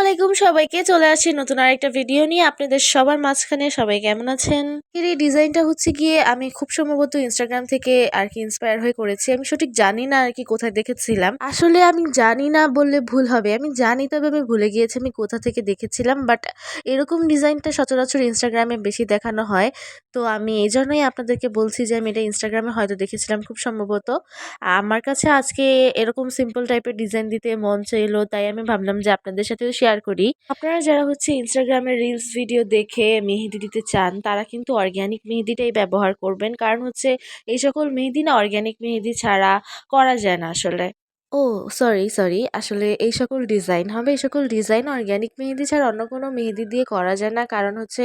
আলাইকুম সবাইকে চলে আসছি নতুন আরেকটা ভিডিও নিয়ে আপনাদের সবার মাঝখানে। সবাই কেমন আছেন? এই ডিজাইনটা হচ্ছে গিয়ে আমি খুব সম্ভবত ইনস্টাগ্রাম থেকে আর কি ইন্সপায়ার হয়ে করেছি। আমি সঠিক জানি না আর কি কোথায় দেখেছিলাম। আসলে আমি জানি না বললে ভুল হবে, আমি জানি তবে আমি ভুলে গিয়েছি আমি কোথা থেকে দেখেছিলাম। বাট এরকম ডিজাইনটা সচরাচর ইনস্টাগ্রামে বেশি দেখানো হয়, তো আমি এই জন্যই আপনাদেরকে বলছি যে আমি এটা ইনস্টাগ্রামে হয়তো দেখেছিলাম খুব সম্ভবত। আমার কাছে আজকে এরকম সিম্পল টাইপের ডিজাইন দিতে মন চাইলো, তাই আমি ভাবলাম যে আপনাদের সাথেও শেয়ার করি। আপনারা যারা হচ্ছে ইনস্টাগ্রামে রিলস ভিডিও দেখে মেহেদি দিতে চান তারা কিন্তু অর্গ্যানিক মেহেদিটাই ব্যবহার করবেন, কারণ হচ্ছে এই সকল মেহেদি না অর্গ্যানিক মেহেদি ছাড়া করা যায় না আসলে। ও সরি, আসলে এই সকল ডিজাইন হবে, এই সকল ডিজাইন অর্গ্যানিক মেহেদি ছাড়া অন্য কোনো মেহেদি দিয়ে করা যায় না, কারণ হচ্ছে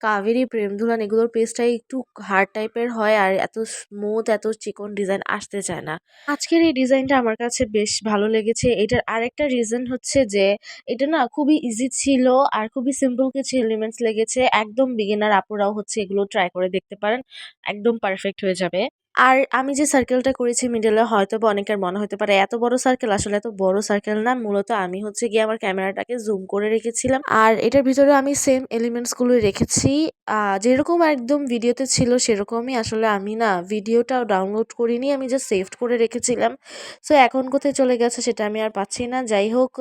কাবেরী, প্রেমধুলান এগুলোর পেস্টটাই একটু হার্ড টাইপের হয় আর এত স্মুথ এত চিকন ডিজাইন আসতে চায় না। আজকের এই ডিজাইনটা আমার কাছে বেশ ভালো লেগেছে। এটার আরেকটা রিজন হচ্ছে যে এটা না খুবই ইজি ছিল আর খুবই সিম্পল কিছু এলিমেন্টস লেগেছে। একদম বিগিনার আপুরাও হচ্ছে এগুলো ট্রাই করে দেখতে পারেন, একদম পারফেক্ট হয়ে যাবে। আর আমি যে সার্কেলটা করেছি মিডলে, হয়তোবা অনেকের মনে হতে পারে এত বড় সার্কেল, আসলে এত বড় সার্কেল না। মূলত আমি হচ্ছে গিয়ে আমার ক্যামেরাটাকে জুম করে রেখেছিলাম আর এটার ভিতরে আমি সেম এলিমেন্টস গুলো রেখেছি যেরকম একদম ভিডিওতে ছিল সেরকমই। আসলে আমি না ভিডিওটাও ডাউনলোড করিনি, আমি জাস্ট সেভড করে রেখেছিলাম। সো এখন কোথায় চলে গেছে সেটা আমি আর পাচ্ছি না। যাই হোক,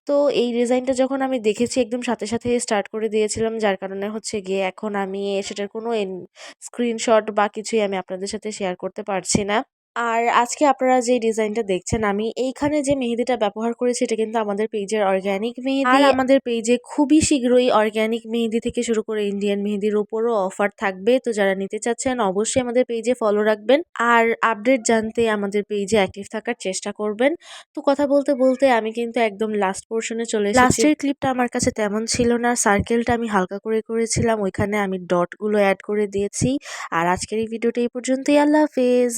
তো এই ডিজাইনটা যখন আমি দেখেছি একদম সাথে সাথে স্টার্ট করে দিয়েছিলাম, যার কারণে হচ্ছে গিয়ে এখন আমি সেটার কোনো স্ক্রিনশট বা কিছুই আমি আপনাদের সাথে শেয়ার করতে পারছি না। আর আজকে আপনারা যে ডিজাইনটা দেখছেন আমি এইখানে যে মেহেদিটা ব্যবহার করেছি এটা কিন্তু আমাদের পেজের অর্গ্যানিক মেহেদি। আর আমাদের পেজে খুবই শীঘ্রই অর্গ্যানিক মেহেদি থেকে শুরু করে ইন্ডিয়ান মেহেদির উপরও অফার থাকবে, তো যারা নিতে চাচ্ছেন অবশ্যই আমাদের পেজে ফলো রাখবেন আর আপডেট জানতে আমাদের পেজে অ্যাক্টিভ থাকার চেষ্টা করবেন। তো কথা বলতে বলতে আমি কিন্তু একদম লাস্ট পোর্শনে চলে এসেছি। লাস্টের ক্লিপটা আমার কাছে তেমন ছিল না, সার্কেলটা আমি হালকা করে করেছিলাম, ওইখানে আমি ডটগুলো অ্যাড করে দিয়েছি। আর আজকের এই ভিডিওটা এই পর্যন্তই। আল্লাহ হাফেজ।